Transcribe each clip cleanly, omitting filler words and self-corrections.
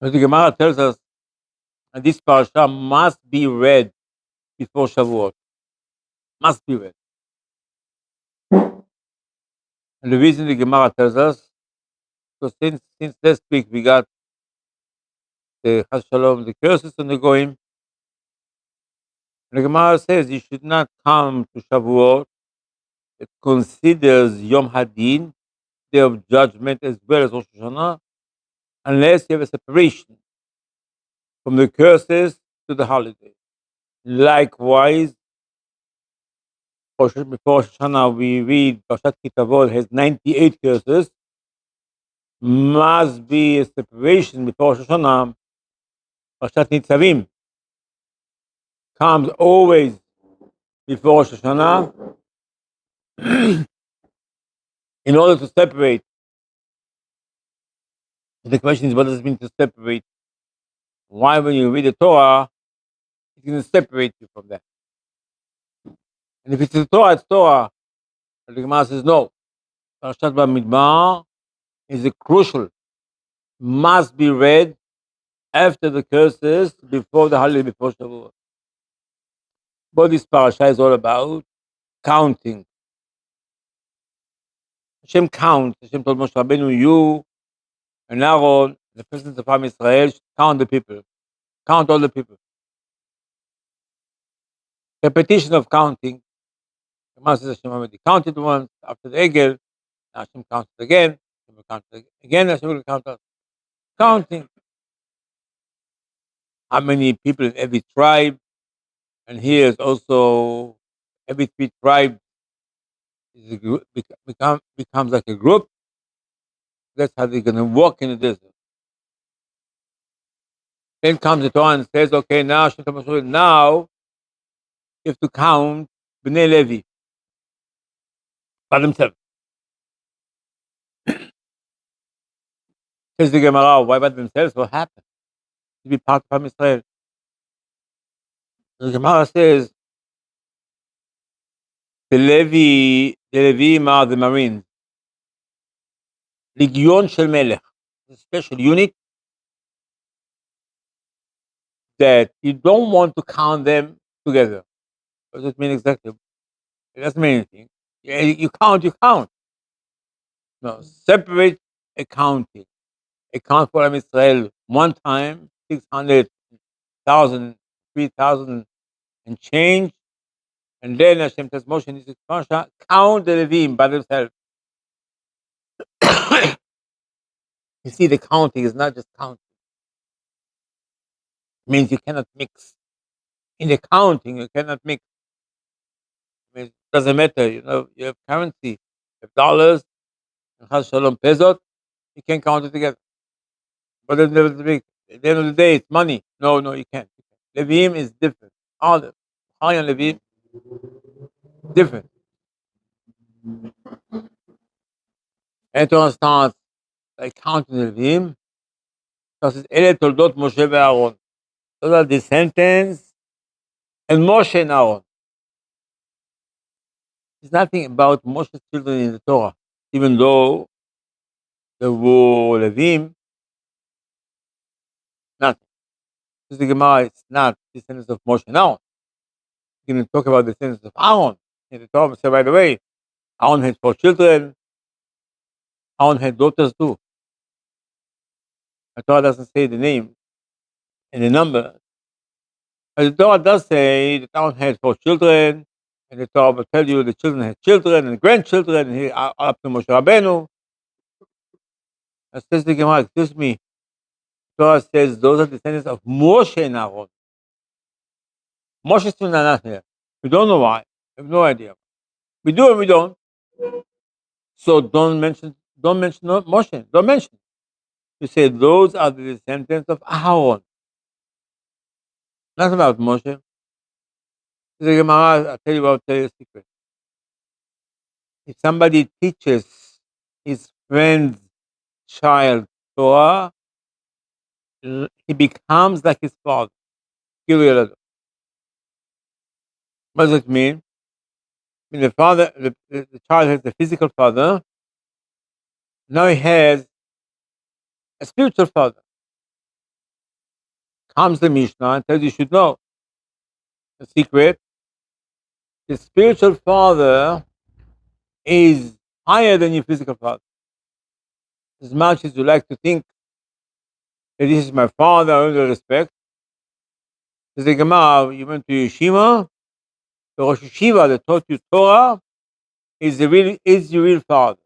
But the Gemara tells us that this parasha must be read before Shavuot. Must be read. And the reason the Gemara tells us, because since last week we got the Chas Shalom, the curses on the Goyim, and the Gemara says you should not come to Shavuot. It considers Yom Hadin, Day of Judgment, as well as Rosh Hashanah, unless you have a separation from the curses to the holiday. Likewise, before Rosh Hashanah, we read Parshat Kitavot has 98 curses. Must be a separation before Rosh Hashanah. Parshat Nitzavim comes always before Rosh Hashanah in order to separate. The question is, what does it mean to separate? Why, when you read the Torah, it's going to separate you from that? And if it's the Torah, it's Torah. But the Gemara says no. Parashat Bamidbar is a crucial, must be read after the curses, before the holiday, before Shavuot. What this parasha is all about, counting. Hashem counts. Hashem told Moshe Rabbeinu, you and Aaron, the presidents of Am Israel, should count the people. Count all the people. Repetition of counting. The Gemara says Hashem already counted once after the Egel. Now Hashem counted again. Hashem will count again. Hashem will count us. Counting. How many people in every tribe. And here is also every three tribes is a group, becomes like a group. That's how they're going to walk in the desert. Then comes the Torah and says, okay, now now you have to count Bnei Levi by themselves. Says the Gemara, why by themselves? What happened? To be part of Am Israel. The Gemara says, the Leviim are the Marines. Legion Shel Melech, a special unit that you don't want to count them together. What does it mean exactly? It doesn't mean anything. Yeah, you count. No, separate accounting. Account for Am Israel one time, 600,000, 3,000 and change. And then Hashem tells Moshe in this parasha, count the Levim by themselves. You see, the counting is not just counting. It means you cannot mix. In the counting, you cannot mix. I mean, it doesn't matter. You have currency, you have dollars, and Chas Shalom Pezot, you can't count it together. But at the end of the day, it's money. No, you can't. Levim is different. All the high on Levim, different. And to understand, like counting the Levim, because it's Ele Toldot Moshe ve'Aaron. Those are descendants and Moshe and Aaron. There's nothing about Moshe's children in the Torah, even though there were Levim, nothing. Because the Gemara is not descendants of Moshe and Aaron. You can talk about descendants of Aaron. In the Torah, say right away, Aaron had 4 children, Aaron had daughters too. The Torah doesn't say the name and the number. But the Torah does say that Aaron had 4 children, and the Torah will tell you the children had children and grandchildren, and up to Moshe Rabbeinu. It says the Gemara, excuse me, the Torah says those are descendants of Moshe and Aaron. Moshe is still not here. We don't know why. We have no idea. We do and we don't. So don't mention Moshe. Don't mention. You say those are the descendants of Aaron. Not about Moshe. The Gemara, I'll tell you a secret. If somebody teaches his friend's child Torah, he becomes like his father. What does it mean? I mean, the child has a physical father. Now he has a spiritual father. comes the Mishnah and tells you should know the secret. The spiritual father is higher than your physical father. As much as you like to think that this is my father, I earn the respect. Says the Gemara, you went to yeshiva, the Rosh Yeshiva that taught you Torah is your real father.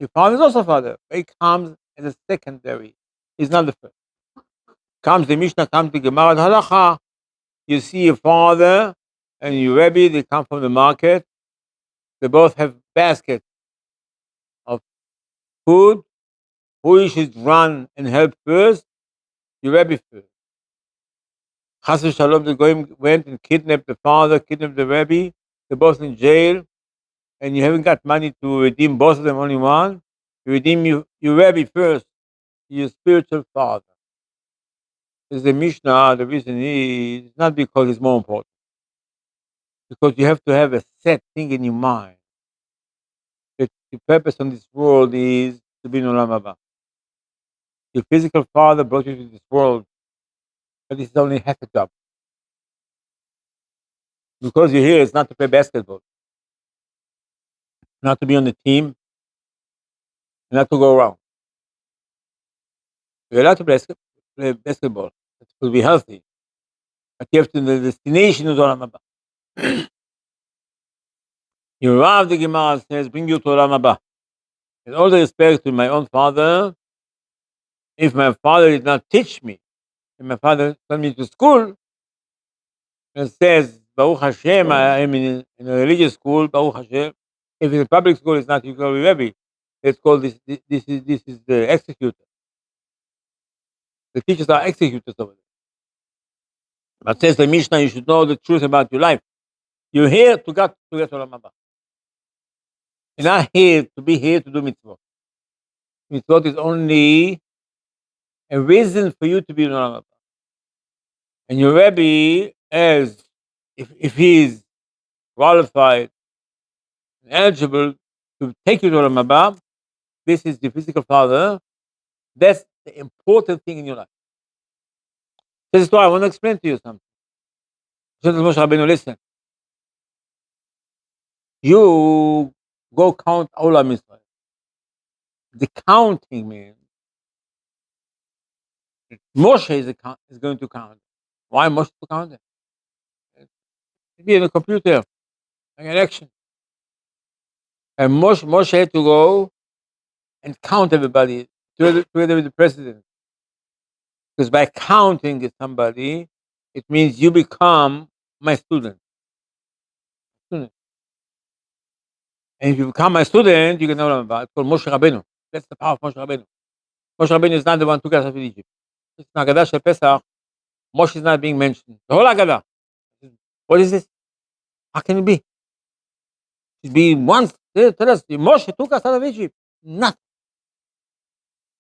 Your father is also father. He comes as a secondary. He's not the first. Comes the Mishnah, comes the Gemara, the Halacha. You see your father and your Rebbe, they come from the market. They both have baskets of food. Who you should run and help first? Your Rebbe first. Chas v'shalom, the Goyim went and kidnapped the father, kidnapped the Rebbe. They're both in jail. And you haven't got money to redeem both of them, only one. You redeem your Rebbe first, your spiritual father. Is the Mishnah, the reason is not because it's more important. Because you have to have a set thing in your mind. That the purpose on this world is to be in Olam Haba. Your physical father brought you to this world, but this is only half a job. Because you're here, it's not to play basketball, not to be on the team, not to go around. You're allowed to play basketball. It's to be healthy. But you have to, the destination is Olam Haba. Your Rav, the Gemara says, bring you to Olam Haba. In all the respect to my own father, if my father did not teach me, if my father sent me to school, and says, Baruch Hashem, I am in a religious school, Baruch Hashem. If it's a public school, it's not equal with Rebbe. It's called this is the executor. The teachers are executors over there. But says the Mishnah, you should know the truth about your life. You're here to get Olam Haba. You're not here to be here to do mitzvot. Mitzvot is only a reason for you to be in Olam Haba. And your Rebbe, as if he is qualified and eligible to take you to Olam Haba, this is the physical father. That's the important thing in your life. This is why I want to explain to you something. Moshe Rabbeinu, listen. You go count Olam Israel. The counting means Moshe is going to count. Why Moshe to count it? Maybe in a computer, an election. And Moshe had to go and count everybody together with the president. Because by counting somebody, it means you become my student. And if you become my student, you can know about it. It's called Moshe Rabbeinu. That's the power of Moshe Rabbeinu. Moshe Rabbeinu is not the one who took us out of Egypt. It's in Haggadah Shel Pesach. Moshe is not being mentioned. The whole Haggadah. What is this? How can it be? It be once. Tell us, Moshe took us out of Egypt. Nothing.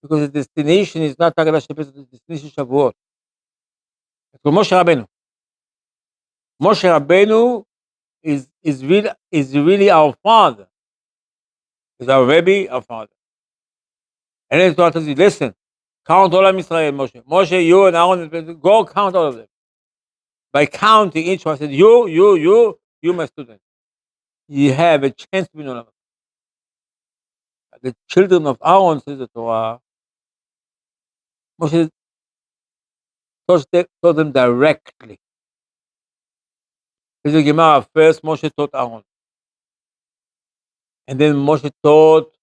Because the destination is not Haggadah Shel Pesach, the destination is Shavuot. It's called Moshe Rabbeinu. Moshe Rabbeinu is really our father. Is our Rebbe, our father. And then God tells you, listen, count all of Israel, Moshe. Moshe, you and Aaron, go count all of them. By counting each one, I said, you, my student. You have a chance to be known. The children of Aaron, says the Torah, Moshe taught them directly. Says the Gemara, first Moshe taught Aaron. And then Moshe taught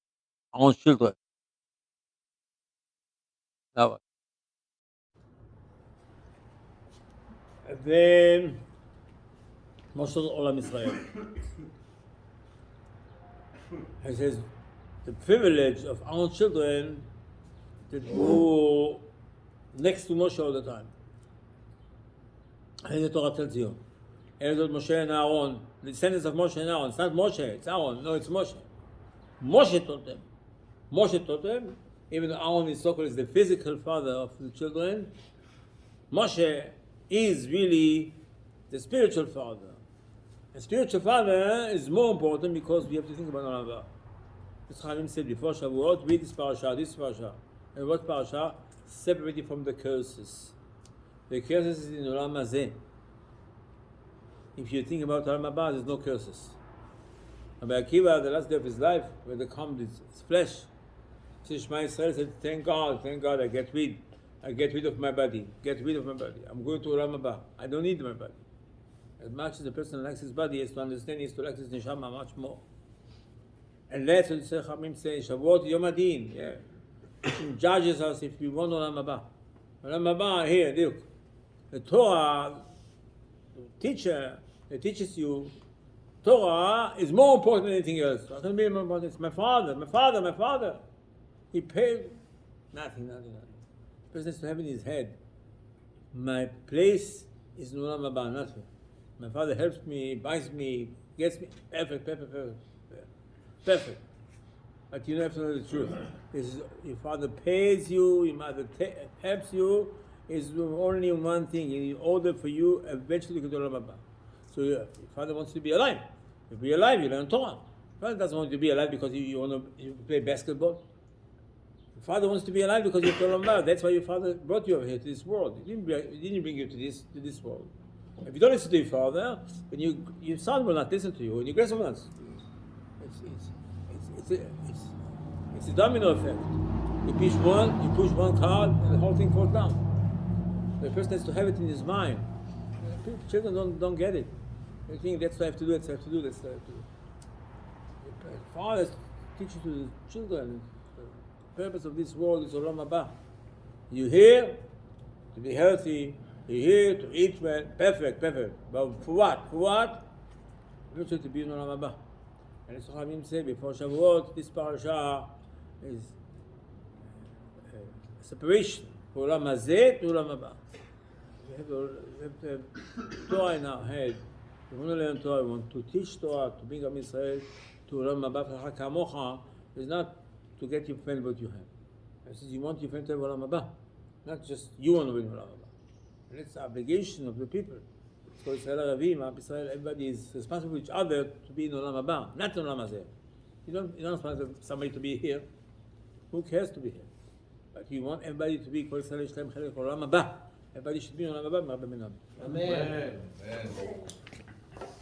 Aaron's children. Now what? And then Moshe taught Olam Israel. He says, the privilege of Aaron's children to go next to Moshe all the time. And the Torah tells you, Moshe and Aaron, the descendants of Moshe and Aaron. It's not Moshe, it's Aaron. No, it's Moshe. Moshe taught them. Moshe taught them, even though Aaron is so-called as the physical father of the children. Moshe is really the spiritual father. The spiritual father is more important because we have to think about Olam Haba. As Chaim said before Shavuot, read this parasha. And what parasha? Separated from the curses. The curses is in Olam Hazeh. If you think about Olam Haba, there's no curses. Rabbi Akiva, the last day of his life, when they come his flesh, Shema Yisrael said, thank God, I get rid of my body, I'm going to Olam Haba. I don't need my body. As much as the person likes his body, he has to understand, he has to like his neshama much more. And that's what the Chachamim say, Shavuot Yom Adin, judges us if we want Olam Haba. Olam Haba, here, look, the Torah, the teacher that teaches you, Torah is more important than anything else. I can be more important. It's my father. He paid nothing. The person has to have in his head, my place is in Olam Haba, nothing. My father helps me, buys me, gets me, perfect. But you have to know the truth. Your father pays you, your mother helps you, is only one thing, in order for you eventually to go to Olam Haba. So your father wants to be alive. To be alive, you learn Torah. Your father doesn't want you to be alive because you want to play basketball. Your father wants to be alive because you're Olam Haba. That's why your father brought you over here to this world. He didn't bring you to this world. If you don't listen to your father, then your son will not listen to you, and your grandson will not. It's a domino effect. You push one card, and the whole thing falls down. The person has to have it in his mind. Children don't get it. They think that's what I have to do. The fathers teach you to the children. The purpose of this world is Olam Haba. You're here to be healthy. You're here to eat well. Perfect. But for what? Eventually to be in Olam Haba. And as Chachamim say before Shavuot, this parasha is separation from Olam Hazeh to Olam Haba. We have to have Torah in our head. We want to learn Torah. We want to teach Torah, to bring Am Yisrael to Olam Haba. Kamocha is not to get your friend what you have. It says you want your friend to have Olam Haba, not just you want to win Olam Haba. And it's the obligation of the people. It's called Yisrael Aravim, Israel. Everybody is responsible for each other to be in Olam Haba, not in Olam Hazeh. You don't responsible for somebody to be here. Who cares to be here? But you want everybody to be Kol Yisrael Yisrael Chelek Olam Haba. Everybody should be on Olam Haba. Amen.